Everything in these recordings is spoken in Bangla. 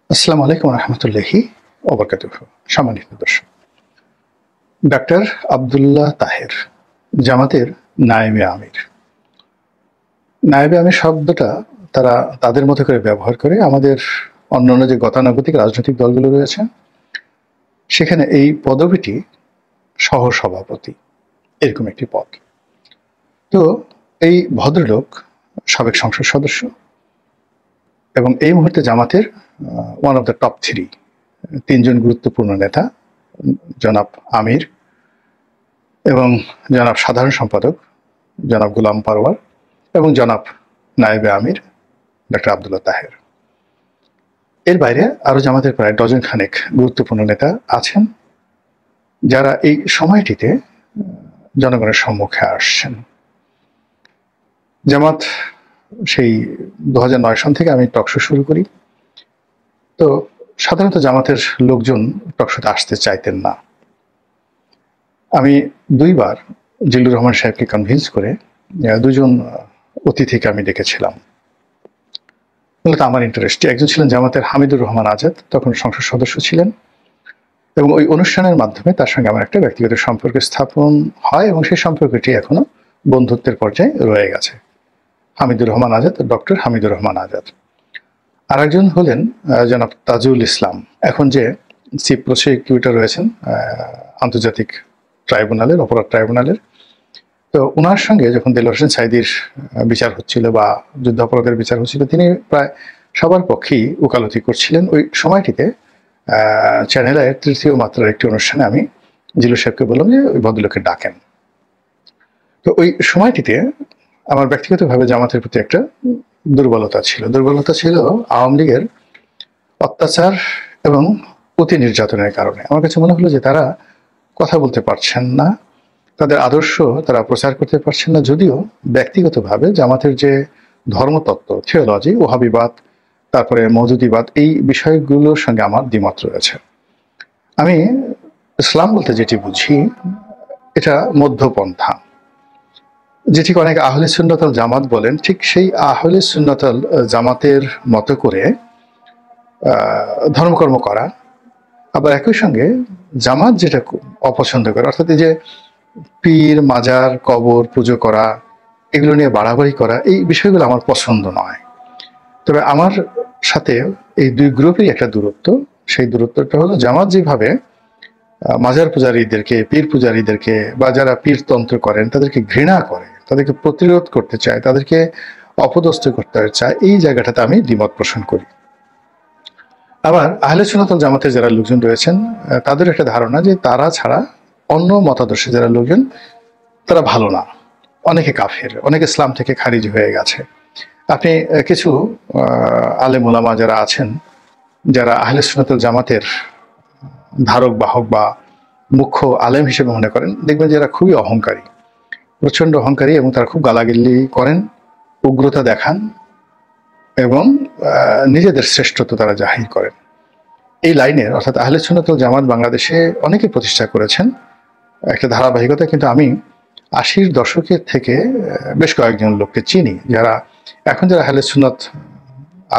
আসসালামু আলাইকুম রহমতুল্লাহি ওবরকাতুহু। সম্মানিত দর্শক, ডাক্তার আবদুল্লাহ তাহের জামাতের নায়েবে আমির। নায়েবে আমির শব্দটা তারা তাদের মতো করে ব্যবহার করে। আমাদের অন্যান্য যে গতানুগতিক রাজনৈতিক দলগুলো রয়েছে সেখানে এই পদবিটি সহসভাপতি, এরকম একটি পদ। তো এই ভদ্রলোক সাবেক সংসদ সদস্য এবং এই মুহূর্তে জামাতের one of the top three, তিনজন গুরুত্বপূর্ণ নেতা, জনাব আমির এবং জনাব সাধারণ সম্পাদক জনাব গোলাম পারওয়ার এবং জনাব নায়েবে আমির ডাক্তার আবদুল্লাহ তাহের। এর বাইরে আরো জামাতের প্রায় ডজন খানেক গুরুত্বপূর্ণ নেতা আছেন যারা এই সময়টিতে জনগণের সম্মুখে আসছেন। জামাত সেই 2009 সন থেকে আমি টকশো শুরু করি। তো সাধারণত জামাতের লোকজন টকশোতে আসতে চাইতেন না। আমি দুইবার জিল্লুর রহমান সাহেবকে কনভিন্স করে দুজন অতিথিকে আমি ডেকেছিলাম। মূলত আমার ইন্টারেস্টে একজন ছিলেন জামাতের হামিদুর রহমান আজাদ, তখন সংসদ সদস্য ছিলেন, এবং ওই অনুষ্ঠানের মাধ্যমে তার সঙ্গে আমার একটা ব্যক্তিগত সম্পর্ক স্থাপন হয় এবং সেই সম্পর্কটি এখনো বন্ধুত্বের পর্যায়ে রয়ে গেছে। হামিদুর রহমান আজাদ, ডক্টর হামিদুর রহমান আজাদ। আর একজন হলেন জনাব তাজুল ইসলাম, এখন যে চিফ প্রসিকিউটর রয়েছেন আন্তর্জাতিক ট্রাইব্যুনালের, অপরাধ ট্রাইব্যুনালের। তো ওনার সঙ্গে যখন দেলোয়ার হোসেন সাঈদীর বিচার হচ্ছিল বা যুদ্ধাপরাধের বিচার হচ্ছিল, তিনি প্রায় সবার পক্ষেই ওকালতি করছিলেন। ওই সময়টিতে চ্যানেল আয়ের তৃতীয় মাত্রার একটি অনুষ্ঠানে আমি জিল্লুর সাহেবকে বললাম যে ওই ভদ্রলোককে ডাকেন। তো ওই সময়টিতে আমার ব্যক্তিগতভাবে জামাতের প্রতি একটা দুর্বলতা ছিল আওয়ামী লীগের অত্যাচার এবং অতি নির্যাতনের কারণে। আমার কাছে মনে হলো যে তারা কথা বলতে পারছেন না, তাদের আদর্শ তারা প্রচার করতে পারছেন না। যদিও ব্যক্তিগতভাবে জামাতের যে ধর্মতত্ত্ব, থিওলজি, ওহাবিবাদ, তারপরে মওদুদিবাদ, এই বিষয়গুলোর সঙ্গে আমার দ্বিমত রয়েছে। আমি ইসলাম বলতে যেটি বুঝি এটা মধ্যপন্থা, যেটি অনেক আহলে সুন্নাতুল জামাত বলেন, ঠিক সেই আহলে সুন্নাতুল জামাতের মতো করে ধর্মকর্ম করা। আবার একই সঙ্গে জামাত যেটা অপছন্দ করে, অর্থাৎ এই যে পীর, মাজার, কবর পুজো করা, এগুলো নিয়ে বাড়াবাড়ি করা, এই বিষয়গুলো আমার পছন্দ নয়। তবে আমার সাথে এই দুই গ্রুপেরই একটা দূরত্ব। সেই দূরত্বটা হলো জামাত যেভাবে মাজার পূজারীদেরকে, পীর পূজারীদেরকে বা যারা পীরতন্ত্র করেন তাদেরকে ঘৃণা করে, তাদেরকে প্রতিরোধ করতে চায়, তাদেরকে অপদস্থ করতে চায়, এই জায়গাটাতে আমি দ্বিমত পোষণ করি। আবার আহলে সুন্নাত ওয়াল জামাতের যারা লোকজন রয়েছেন তাদের একটা ধারণা যে তারা ছাড়া অন্য মতাদর্শে যারা লোকজন তারা ভালো না, অনেকে কাফের, অনেকে ইসলাম থেকে খারিজ হয়ে গেছে। আপনি কিছু আলেম ওলামা যারা আছেন, যারা আহলে সুন্নাত ওয়াল জামাতের ধারক বাহক বা মুখ্য আলেম হিসেবে মনে করেন, দেখবেন যে এরা খুবই অহংকারী, প্রচন্ড অহংকারী, এবং তারা খুব গালাগালি করেন, উগ্রতা দেখান এবং নিজেদের শ্রেষ্ঠত্ব তারা জাহির করেন। এই লাইনের, অর্থাৎ আহলে সুন্নাত ওয়াল জামাত বাংলাদেশে অনেকে প্রতিষ্ঠা করেছেন একটা ধারাবাহিকতা, কিন্তু আমি 80-র দশকের থেকে বেশ কয়েকজন লোককে চিনি যারা এখন যারা আহলে সুন্নাত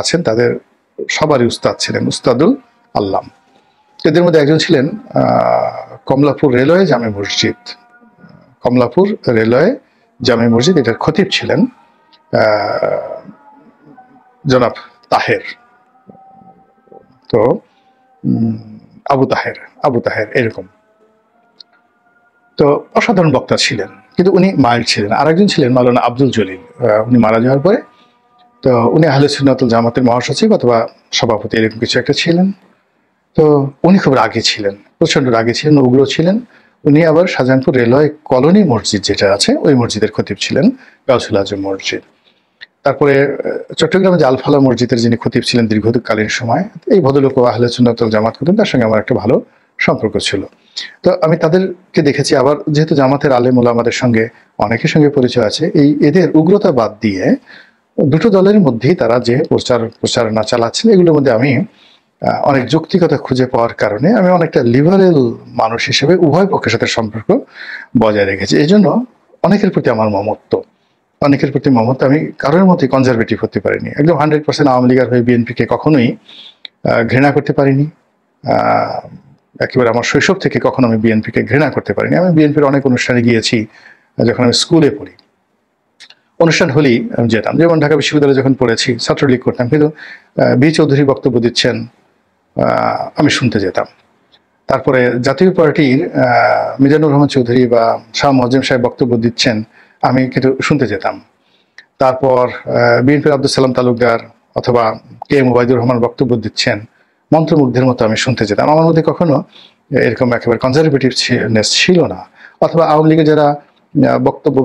আছেন, তাদের সবারই উস্তাদ ছিলেন, উস্তাদুল আল্লাম। এদের মধ্যে একজন ছিলেন কমলাপুর রেলওয়ে জামে মসজিদ, কমলাপুর রেলওয়ে জামে মসজিদ, এটার খতিব ছিলেন জনাব তাহের। তো আবু তাহের এরকম। তো অসাধারণ বক্তা ছিলেন, কিন্তু উনি মাইল্ড ছিলেন। আরেকজন ছিলেন মাওলানা আব্দুল জলিল, উনি মারা যাওয়ার পরে তো উনি আহলে সুন্নাত ওয়াল জামাতের মহাসচিব অথবা সভাপতি এরকম কিছু একটা ছিলেন। তো উনি খুব রাগী ছিলেন, প্রচন্ড রাগী ছিলেন, উগ্র ছিলেন। উনি আবার শাহজাহানপুর রেলওয়ে কলোনি মসজিদ যেটা আছে ওই মসজিদের খতিব ছিলেন, গাউসুল আজম মসজিদ। তারপরে চট্টগ্রামে যে আলফালা মসজিদের যিনি খতিব ছিলেন দীর্ঘকালীন সময়, এই ভদ্রলোক আহলে সুন্নাত ওয়াল জামাত করতেন, তার সঙ্গে আমার একটা ভালো সম্পর্ক ছিল। তো আমি তাদেরকে দেখেছি। আবার যেহেতু জামাতের আলেম ওলামাদের সঙ্গে অনেকের সঙ্গে পরিচয় আছে, এদের উগ্রতা বাদ দিয়ে দুটো দলের মধ্যেই তারা যে প্রচারণা চালাচ্ছেন, এগুলোর মধ্যে আমি অনেক যৌক্তিকতা খুঁজে পাওয়ার কারণে আমি অনেকটা লিবারেল মানুষ হিসেবে উভয় পক্ষের সাথে সম্পর্ক বজায় রেখেছি। এই জন্য অনেকের প্রতি আমার মমত্ব, আমি কারোর মধ্যে কনজারভেটিভ হতে পারিনি। একদম 100% আওয়ামী লীগের হয়ে বিএনপিকে কখনোই ঘৃণা করতে পারিনি। একেবারে আমার শৈশব থেকে কখনো আমি বিএনপিকে ঘৃণা করতে পারিনি। আমি বিএনপির অনেক অনুষ্ঠানে গিয়েছি যখন আমি স্কুলে পড়ি। অনুষ্ঠান হলেই আমি যেতাম, যেমন ঢাকা বিশ্ববিদ্যালয়ে যখন পড়েছি ছাত্রলীগ করতাম, কিন্তু বি চৌধুরী বক্তব্য দিচ্ছেন আমি শুনতে যেতাম। তারপরে জাতীয় পার্টির মিজানুর রহমান চৌধুরী বা শাহ মহজেম সাহেব বক্তব্য দিচ্ছেন, আমি কিন্তু শুনতে যেতাম। তারপর বিএনপির আব্দুল সালাম তালুকদার অথবা কে এম ওবায়দুর রহমান বক্তব্য দিচ্ছেন, মন্ত্রমুগ্ধের মতো আমি শুনতে যেতাম। আমার মধ্যে কখনো এরকম একেবারে কনজারভেটিভনেস ছিল না। অথবা আওয়ামী লীগে যারা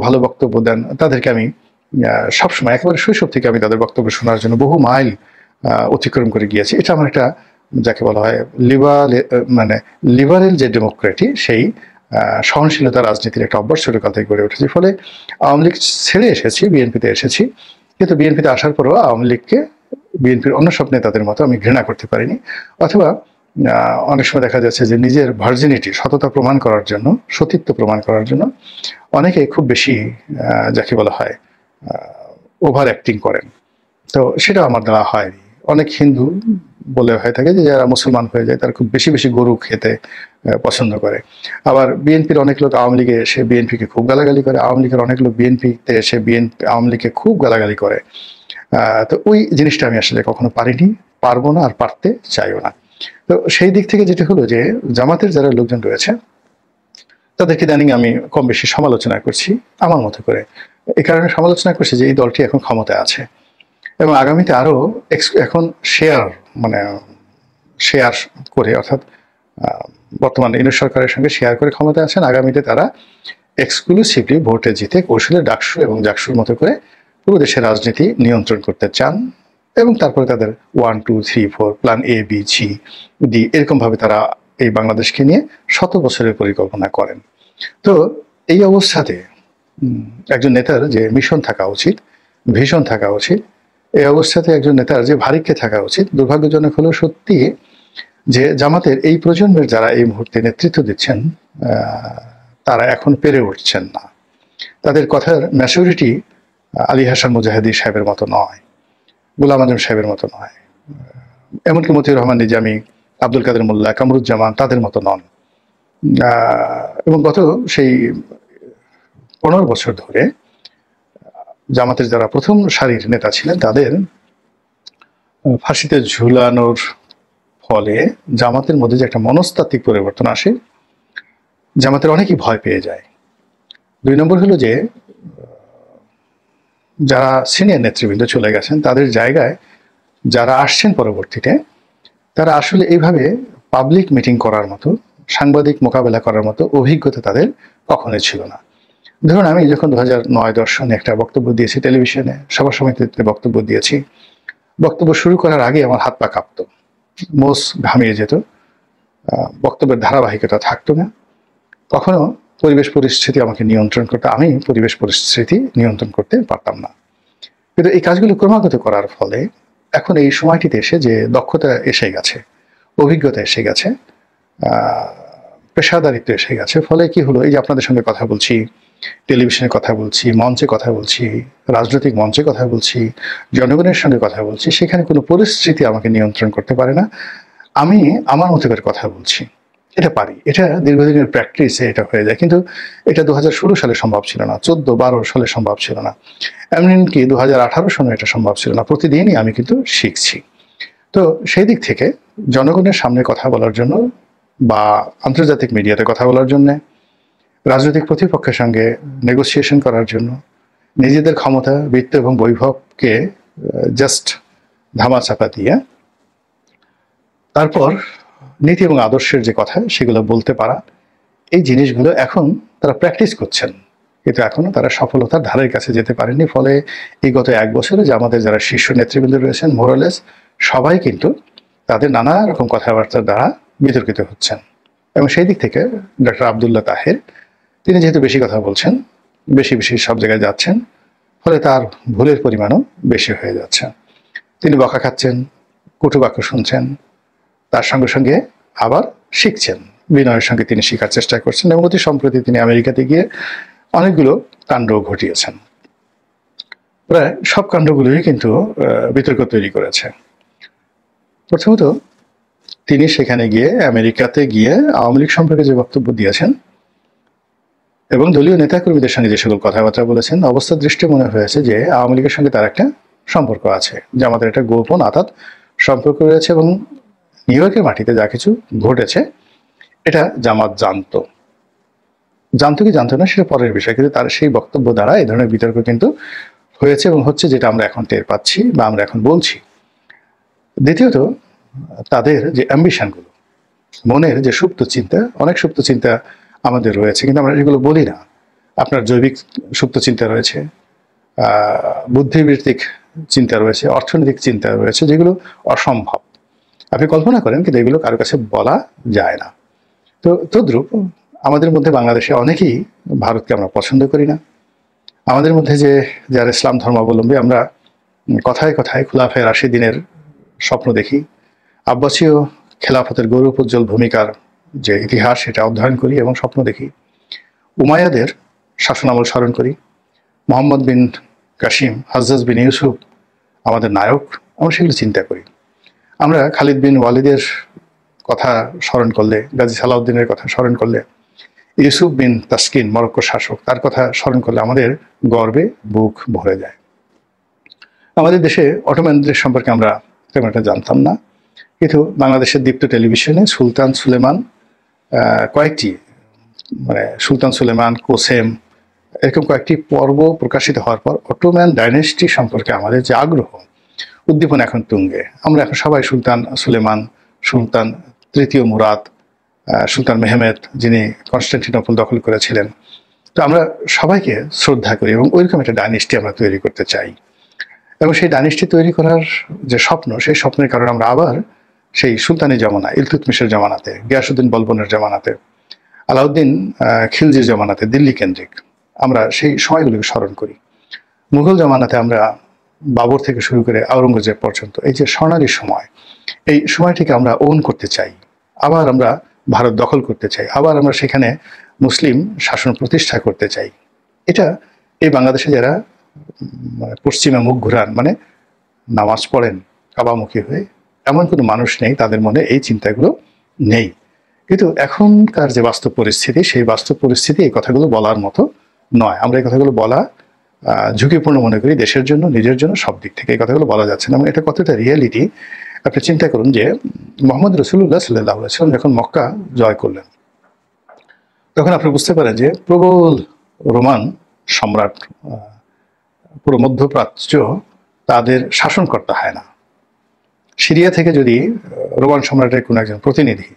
ভালো বক্তব্য দেন তাদেরকে আমি সবসময় একেবারে শৈশব থেকে আমি তাদের বক্তব্য শোনার জন্য বহু মাইল অতিক্রম করে গিয়েছি। এটা আমার একটা, যাকে বলা হয় লিবারেল যে ডেমোক্রেটি, সেই সহনশীলতা রাজনীতির একটা অভ্যাস ছোটকাল থেকে গড়ে উঠেছে। ফলে আওয়ামী লীগ ছেড়ে এসেছি, বিএনপিতে এসেছি, কিন্তু বিএনপিতে আসার পরও আওয়ামী লীগকে বিএনপির অন্য সব নেতাদের মতো আমি ঘৃণা করতে পারিনি। অথবা অনেক সময় দেখা যাচ্ছে যে নিজের ভার্জিনিটি, সততা প্রমাণ করার জন্য, সতীত্ব প্রমাণ করার জন্য অনেকে খুব বেশি যাকে বলা হয় ওভার অ্যাক্টিং করেন। তো সেটা আমার দ্বারা হয়নি। অনেক হিন্দু বলে হয়ে থাকে যে যারা মুসলমান হয়ে যায় তারা খুব বেশি বেশি গরু খেতে পছন্দ করে। আবার বিএনপির অনেক লোক আওয়ামী লীগে এসে বিএনপিকে খুব গালাগালি করে, আওয়ামী লীগের অনেক লোক বিএনপিতে এসে আওয়ামী লীগকে খুব গালাগালি করে। তো ওই জিনিসটা আমি আসলে কখনো পারিনি, পারবো না, আর পারতে চাইও না। তো সেই দিক থেকে যেটা হলো যে জামাতের যারা লোকজন রয়েছে তাদেরকে ইদানিং আমি কম বেশি সমালোচনা করছি আমার মতো করে। এই কারণে সমালোচনা করছি যে এই দলটি এখন ক্ষমতায় আছে এবং আগামীতে আরো এখন শেয়ার করে, অর্থাৎ বর্তমান ইউনিট সরকারের সঙ্গে শেয়ার করে ক্ষমতায় আছেন। আগামীতে তারা এক্সক্লুসিভলি ভোটে জিতে কৌশলে ডাকসু এবং জাকসুর মতো করে পুরো দেশের রাজনীতি নিয়ন্ত্রণ করতে চান এবং তারপরে তাদের 1, 2, 3, 4 plan A, B, C, D এরকম ভাবে তারা এই বাংলাদেশকে নিয়ে 100 বছরের পরিকল্পনা করেন। তো এই অবস্থাতে একজন নেতার যে মিশন থাকা উচিত, ভিশন থাকা উচিত, এই অবস্থাতে একজন নেতার যে ভারিক্যে থাকা উচিত, দুর্ভাগ্যজনক হলেও সত্যি যে জামাতের এই প্রজন্মের যারা এই মুহূর্তে নেতৃত্ব দিচ্ছেন তারা এখন পেরে উঠছেন না। তাদের কথার ম্যাচুরিটি আলী হাসান মুজাহিদি সাহেবের মতো নয়, গোলাম আজম সাহেবের মতো নয়, এমনকি মতিউর রহমান নিজামী, আব্দুল কাদের মোল্লা, কামরুজ্জামান তাদের মতো নন। এবং গত সেই 15 বছর ধরে জামাতের যারা প্রথম সারির নেতা ছিলেন তাদের ফাঁসিতে ঝুলানোর ফলে জামাতের মধ্যে যে একটা মনস্তাত্ত্বিক পরিবর্তন আসে, জামাতের অনেকেই ভয় পেয়ে যায়। 2 নম্বর হলো যে যারা সিনিয়র নেতৃবৃন্দ চলে গেছেন তাদের জায়গায় যারা আসছেন পরবর্তীতে, তারা আসলে এইভাবে পাবলিক মিটিং করার মতো, সাংবাদিক মোকাবেলা করার মতো অভিজ্ঞতা তাদের কখনোই ছিল না। ধরুন আমি যখন 2009-10 সনে একটা বক্তব্য দিয়েছি টেলিভিশনে, সভা সমিতিতে বক্তব্য দিয়েছি, বক্তব্য শুরু করার আগে আমার হাত পা কাঁপতো, মোষ ঘামিয়ে যেত, বক্তব্যের ধারাবাহিকতা থাকতো না। কখনো পরিবেশ পরিস্থিতি আমাকে নিয়ন্ত্রণ করতে, আমি পরিবেশ পরিস্থিতি নিয়ন্ত্রণ করতে পারতাম না। কিন্তু এই কাজগুলো ক্রমাগত করার ফলে এখন এই সময়টিতে এসে যে দক্ষতা এসে গেছে, অভিজ্ঞতা এসে গেছে, পেশাদারিত্ব এসে গেছে, ফলে কি হলো, এই যে আপনাদের সঙ্গে কথা বলছি, টেলিভিশনে কথা বলছি, মঞ্চে কথা বলছি, রাজনৈতিক মঞ্চে কথা বলছি, জনগণের সঙ্গে কথা বলছি, সেখানে কোনো পরিস্থিতি আমাকে নিয়ন্ত্রণ করতে পারে না। আমি আমার মতো করে কথা বলছি, এটা পারি, এটা দীর্ঘদিনের প্র্যাকটিসে এটা হয়ে যায়। কিন্তু এটা 2016 সালে সম্ভব ছিল না, 14-12 সালে সম্ভব ছিল না, এমনকি 2018 সনে এটা সম্ভব ছিল না। প্রতিদিনই আমি কিন্তু শিখছি। তো সেই দিক থেকে জনগণের সামনে কথা বলার জন্য বা আন্তর্জাতিক মিডিয়াতে কথা বলার জন্য, রাজনৈতিক প্রতিপক্ষের সঙ্গে নেগোসিয়েশন করার জন্য, নিজেদের ক্ষমতা, বৃত্ত এবং বৈভবকে জাস্ট ধামাচাপা দিয়ে তারপর নীতি এবং আদর্শের যে কথা সেগুলো বলতে পারা, এই জিনিসগুলো এখন তারা প্র্যাকটিস করছেন, কিন্তু এখনো তারা সফলতার ধারের কাছে যেতে পারেনি। ফলে এই গত 1 বছরে যে আমাদের যারা শীর্ষ নেতৃবৃন্দ রয়েছেন মোরালেস সবাই কিন্তু তাদের নানা রকম কথাবার্তার দ্বারা বিতর্কিত হচ্ছেন। এবং সেই দিক থেকে ডক্টর আবদুল্লাহ তাহের, তিনি যেহেতু বেশি কথা বলছেন, বেশি বেশি সব জায়গায় যাচ্ছেন, ফলে তার ভুলের পরিমাণও বেশি হয়ে যাচ্ছে। তিনি বকা খাচ্ছেন, কটুবাক্য শুনছেন, তার সঙ্গে সঙ্গে আবার শিখছেন, বিনয়ের সঙ্গে তিনি শেখার চেষ্টা করছেন। এবং অতি সম্প্রতি তিনি আমেরিকাতে গিয়ে অনেকগুলো কাণ্ড ঘটিয়েছেন। প্রায় সব কাণ্ডগুলোই কিন্তু বিতর্ক তৈরি করেছে। প্রথমত তিনি সেখানে গিয়ে আমেরিকাতে গিয়ে আওয়ামী লীগ সম্পর্কে যে বক্তব্য দিয়েছেন এবং দলীয় নেতাকর্মীদের সঙ্গে যে সকল কথাবার্তা বলেছেন, অবস্থার দৃষ্টি মনে হয়েছে যে আওয়ামী লীগের সঙ্গে তার একটা সম্পর্ক আছে, যে আমাদের একটা গোপন আতাত সম্পর্ক রয়েছে এবং নিউ ইয়র্কের মাটিতে যা কিছু ঘটেছে এটা জামাত জানতো কি জানতো না সেটা পরের বিষয়, কিন্তু তার সেই বক্তব্য দ্বারা এই ধরনের বিতর্ক কিন্তু হয়েছে এবং হচ্ছে, যেটা আমরা এখন টের পাচ্ছি বা আমরা এখন বলছি। দ্বিতীয়ত, তাদের যে অ্যাম্বিশনগুলো, মনের যে সুপ্ত চিন্তা, অনেক সুপ্ত চিন্তা আমাদের রয়েছে কিন্তু আমরা এগুলো বলি না। আপনার জৈবিক সুপ্ত চিন্তা রয়েছে, বুদ্ধিবৃত্তিক চিন্তা রয়েছে, অর্থনৈতিক চিন্তা রয়েছে, যেগুলো অসম্ভব আপনি কল্পনা করেন কিন্তু এগুলো কারো কাছে বলা যায় না। তো তদ্রূপ আমাদের মধ্যে বাংলাদেশে অনেকেই ভারতকে আমরা পছন্দ করি না। আমাদের মধ্যে যে যারা ইসলাম ধর্মাবলম্বী, আমরা কথায় কথায় খুলাফায়ে রাশিদিনের স্বপ্ন দেখি, আব্বাসীয় খেলাফতের গৌরবোজ্জ্বল ভূমিকার যে ইতিহাস সেটা অধ্যয়ন করি এবং স্বপ্ন দেখি, উমাইয়াদের শাসনামল স্মরণ করি, মোহাম্মদ বিন কাসিম, হাজ্জাজ বিন ইউসুফ আমাদের নায়ক, আমরা সেগুলো চিন্তা করি। আমরা খালিদ বিন ওয়ালিদের কথা স্মরণ করলে, গাজী সালাউদ্দিনের কথা স্মরণ করলে, ইউসুফ বিন তাসকিন মরক্কোর শাসক, তার কথা স্মরণ করলে আমাদের গর্বে বুক ভরে যায়। আমাদের দেশে অটোম্যানদের সম্পর্কে আমরা তেমন একটা জানতাম না, কিন্তু বাংলাদেশের দীপ্ত টেলিভিশনে সুলতান সুলেমান কয়েকটি সুলতান সুলেমান, কোসেম, এরকম কয়েকটি পর্ব প্রকাশিত হওয়ার পর অটোম্যান ডাইনেস্টি সম্পর্কে আমাদের যে আগ্রহ, উদ্দীপনা এখন তুঙ্গে। আমরা এখন সবাই সুলতান সুলেমান, সুলতান তৃতীয় মুরাদ, সুলতান মেহমেদ যিনি কনস্টান্টিনোপল দখল করেছিলেন, তো আমরা সবাইকে শ্রদ্ধা করি এবং ওইরকম একটা ডাইনেস্টি আমরা তৈরি করতে চাই। এবং সেই ডাইনেস্টি তৈরি করার যে স্বপ্ন, সেই স্বপ্নের কারণে আমরা আবার সেই সুলতানি জামানা, ইলতুৎমিশের জামানাতে, গিয়াসউদ্দিন বলবনের জামানাতে, আলাউদ্দিন খিলজির জামানাতে, দিল্লি কেন্দ্রিক আমরা সেই সময়গুলোকে স্মরণ করি। মুঘল জামানাতে আমরা বাবর থেকে শুরু করে আওরঙ্গজেব পর্যন্ত এই যে স্বর্ণালী সময়, এই সময়টিকে আমরা ওন করতে চাই। আবার আমরা ভারত দখল করতে চাই, আবার আমরা সেখানে মুসলিম শাসন প্রতিষ্ঠা করতে চাই। এটা এই বাংলাদেশে যারা পশ্চিমে মুখ ঘুরান, নামাজ পড়েন কাবামুখী হয়ে, এমন কোনো মানুষ নেই তাদের মনে এই চিন্তাগুলো নেই। কিন্তু এখনকার যে বাস্তব পরিস্থিতি, সেই বাস্তব পরিস্থিতি এই কথাগুলো বলার মতো নয়। আমরা এই কথাগুলো বলা ঝুঁকিপূর্ণ মনে করি, দেশের জন্য, নিজের জন্য, সব দিক থেকে এই কথাগুলো বলা যাচ্ছে না। এবং এটা কতটা রিয়েলিটি আপনি চিন্তা করুন যে মোহাম্মদ রাসূলুল্লাহ সাল্লাল্লাহু আলাইহি ওয়াসাল্লাম যখন মক্কা জয় করলেন, তখন আপনি বুঝতে পারেন যে প্রবল রোমান সম্রাট, পুরো মধ্যপ্রাচ্য তাদের শাসনকর্তা হয় না। সিরিয়া থেকে যদি রোমান সম্রাটের কোনো একজন প্রতিনিধি,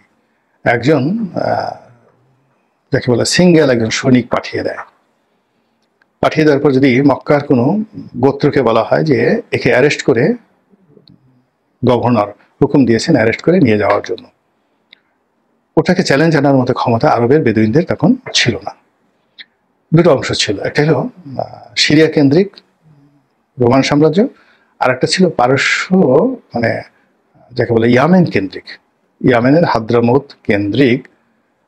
একজন যাকে বলে সিঙ্গেল একজন সৈনিক পাঠিয়ে দেওয়ার পর যদি মক্কার কোনো গোত্রকে বলা হয় যে একে অ্যারেস্ট করে, গভর্নর হুকুম দিয়েছেন অ্যারেস্ট করে নিয়ে যাওয়ার জন্য, ওটাকে চ্যালেঞ্জ জানার মতো ক্ষমতা আরবের বেদুইনদের তখন ছিল না। দুটো অংশ ছিল, একটা হলো সিরিয়া কেন্দ্রিক রোমান সাম্রাজ্য, আর একটা ছিল পারস্য, যাকে বলে ইয়ামেন কেন্দ্রিক, ইয়ামেনের হাদ্রামুত কেন্দ্রিক,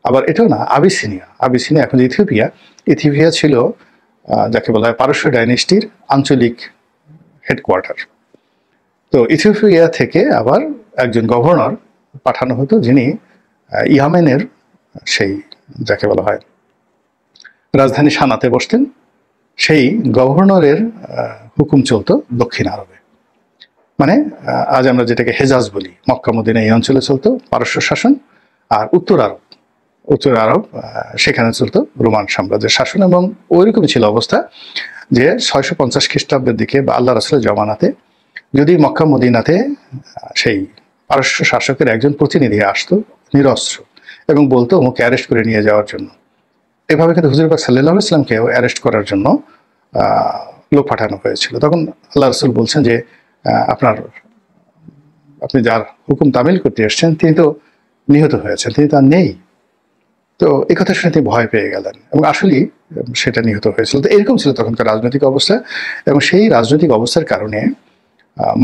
আবার এটাও না, আবিসিনিয়া এখন ইথিওপিয়া ছিল যাকে বলা হয় পারস্য ডাইনেস্টির আঞ্চলিক হেডকোয়ার্টার। তো ইথিওপিয়া থেকে আবার একজন গভর্নর পাঠানো হতো, যিনি ইয়ামেনের সেই যাকে বলা হয় রাজধানী সানাতে বসতেন। সেই গভর্নরের হুকুম চলতো দক্ষিণ আরবে, আজ আমরা যেটাকে হেজাজ বলি, মক্কা মদিনা, এই অঞ্চলে চলতো পারস্য শাসন, আর উত্তর আরব সেখানে চলতো রোমান সাম্রাজ্যের শাসন। এবং ওইরকমই ছিল অবস্থা যে 650 খ্রিস্টাব্দের দিকে বা আল্লাহ রাসূলের জামানাতে যদি মক্কা মদিনাতে সেই পারস্য শাসকের একজন প্রতিনিধি আসতো নিরস্ত্র এবং বলতো ওকে অ্যারেস্ট করে নিয়ে যাওয়ার জন্য, এভাবে কিন্তু হুজুর পাক সাল্লাল্লাহু আলাইহি ওয়াসাল্লামকেও অ্যারেস্ট করার জন্য লোক পাঠানো হয়েছিল। তখন আল্লাহ রাসূল বলছেন যে আপনি যার হুকুম তামিল করতে এসছেন তিনি তো নিহত হয়েছেন, তিনি তো আর নেই। তো এই কথা শুনে তিনি ভয় পেয়ে গেলেন এবং আসলেই সেটা নিহত হয়েছিল। তো এরকম ছিল তখনকার রাজনৈতিক অবস্থা। এবং সেই রাজনৈতিক অবস্থার কারণে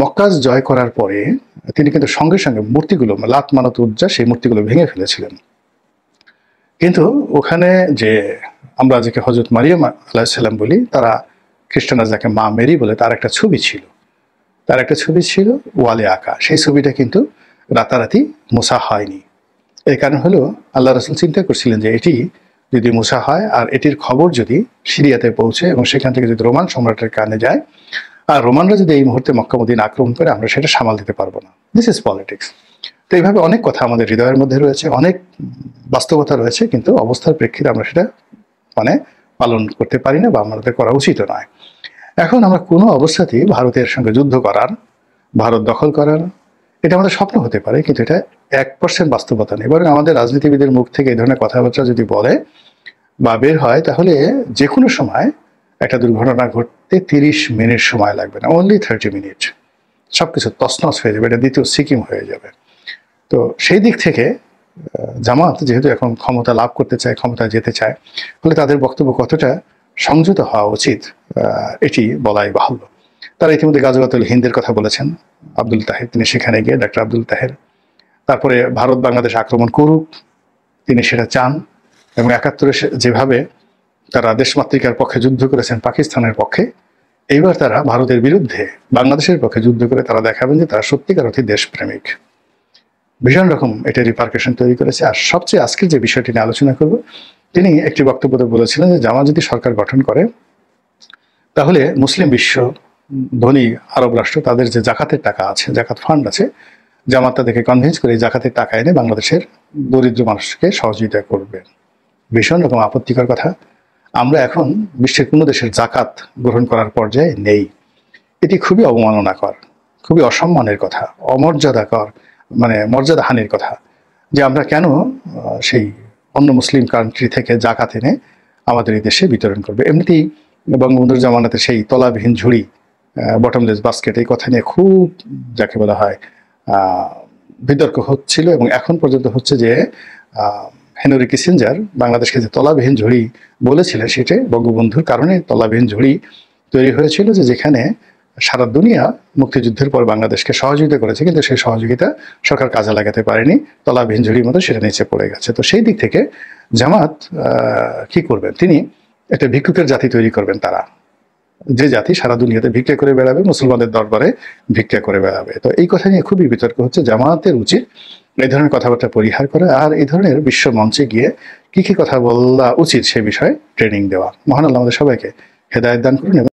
মক্কা জয় করার পরে তিনি কিন্তু সঙ্গে সঙ্গে মূর্তিগুলো, লাত মানত উজ্জা, সেই মূর্তিগুলো ভেঙে ফেলেছিলেন। কিন্তু ওখানে যে আমরা যাকে হযরত মারিয়াম আলাইহিস সালাম বলি, তারা খ্রিস্টানরা যাকে মা মেরি বলে, তার একটা ছবি ছিল ওয়ালে আঁকা। সেই ছবিটা কিন্তু রাতারাতি মুসা হয়নি। এর কারণ হলো আল্লাহ রাসূল চিন্তা করছিলেন যে এটি যদি মুসা হয় আর এটির খবর যদি সিরিয়াতে পৌঁছে এবং সেখান থেকে যদি রোমান সম্রাটের কানে যায়, আর রোমানরা যদি এই মুহূর্তে মক্কা মদিনা আক্রমণ করে, আমরা সেটা সামাল দিতে পারবো না। This is politics. তো এইভাবে অনেক কথা আমাদের হৃদয়ের মধ্যে রয়েছে, অনেক বাস্তবতা রয়েছে, কিন্তু অবস্থার প্রেক্ষিতে আমরা সেটা পালন করতে পারি না বা আমাদের করা উচিত নয়। এখন আমরা কোনো অবস্থাতেই ভারতের সঙ্গে যুদ্ধ করার, ভারত দখল করার, এটা আমাদের স্বপ্ন হতে পারে, কিন্তু এটা 1% বাস্তবতা নেই। বরং আমাদের রাজনীতিবিদের মুখ থেকে এই ধরনের কথাবার্তা যদি বলে বা বের হয়, তাহলে যে কোনো সময় একটা দুর্ঘটনা ঘটতে 30 মিনিট সময় লাগবে না, অনলি 30 মিনিট, সবকিছু তছনছ হয়ে যাবে, এটা দ্বিতীয় সিকিম হয়ে যাবে। তো সেই দিক থেকে জামাত যেহেতু এখন ক্ষমতা লাভ করতে চায়, ক্ষমতায় যেতে চায়, ফলে তাদের বক্তব্য কতটা সংযত হওয়া উচিত এটি বলাই বাহুল্য। তারা ইতিমধ্যে গাজওয়াতুল হিন্দের কথা বলেছেন, আব্দুল তাহের, তিনি সেখানে গিয়ে, ডক্টর আব্দুল তাহের। তারপরে ভারত বাংলাদেশ আক্রমণ করুক, তিনি সেটা চান, এবং 71-এ যেভাবে তারা দেশমাতৃকার পক্ষে যুদ্ধ করেছেন পাকিস্তানের পক্ষে, এইবার তারা ভারতের বিরুদ্ধে বাংলাদেশের পক্ষে যুদ্ধ করে তারা দেখাবেন যে তারা সত্যিকার অর্থে দেশপ্রেমিক। ভীষণ রকম এটা রিপারকেশন তৈরি করেছে। আর সবচেয়ে আজকের যে বিষয়টি নিয়ে আলোচনা করব, তিনি একটি বক্তব্যতে বলেছিলেন যে জামাত যদি সরকার গঠন করে, তাহলে মুসলিম বিশ্ব, ধনী আরব রাষ্ট্র, তাদের যে জাকাতের টাকা আছে, জাকাত ফান্ড আছে, জামাত তাদেরকে কনভিন্স করে জাকাতের টাকা এনে বাংলাদেশের দরিদ্র মানুষকে সহযোগিতা করবে। ভীষণ রকম আপত্তিকর কথা। আমরা এখন বিশ্বের কোনো দেশের জাকাত গ্রহণ করার পর্যায়ে নেই। এটি খুবই অবমাননাকর, খুবই অসম্মানের কথা, অমর্যাদাকর, মর্যাদাহানির কথা, যে আমরা কেন সেই অন্য মুসলিম কান্ট্রি থেকে জাকাত এনে আমাদের এই দেশে বিতরণ করবে। এমনিতেই বঙ্গবন্ধুর জামানাতে সেই তলাবিহীন ঝুড়ি, বটমলেস বাস্কেট, এই কথা নিয়ে খুব, যাকে বলা হয়, বিতর্ক হচ্ছিল, এবং এখন পর্যন্ত হচ্ছে যে হেনরি কিসিঞ্জার বাংলাদেশকে যে তলাবিহীন ঝুড়ি বলেছিলেন, সেটা বঙ্গবন্ধুর কারণে তলাবিহীন ঝুড়ি তৈরি হয়েছিল, যে যেখানে সারা দুনিয়া মুক্তিযুদ্ধের পর বাংলাদেশকে সহযোগিতা করেছে, কিন্তু সেই সহযোগিতা সরকার কাজে লাগাতে পারেনি, তলাবিহীন ঝুড়ির মতো সেটা নিচে পড়ে গেছে। তো সেই দিক থেকে জামাত কি করবেন, তিনি একটা ভিক্ষুকের জাতি তৈরি করবেন। তারা যে জাতি সারা দুনিয়াতে ভিক্ষা করে বেড়াবে, মুসলমানদের দরবারে ভিক্ষা করে বেড়াবে। তো এই কথা নিয়ে খুবই বিতর্ক হচ্ছে। জামাতের উচিত এই ধরনের কথাবার্তা পরিহার করা, আর এই ধরনের বিশ্ব মঞ্চে গিয়ে কি কি কথা বলা উচিত সে বিষয়ে ট্রেনিং দেওয়া। মহান আল্লাহ আমাদের সবাইকে হেদায়েত দান করুন।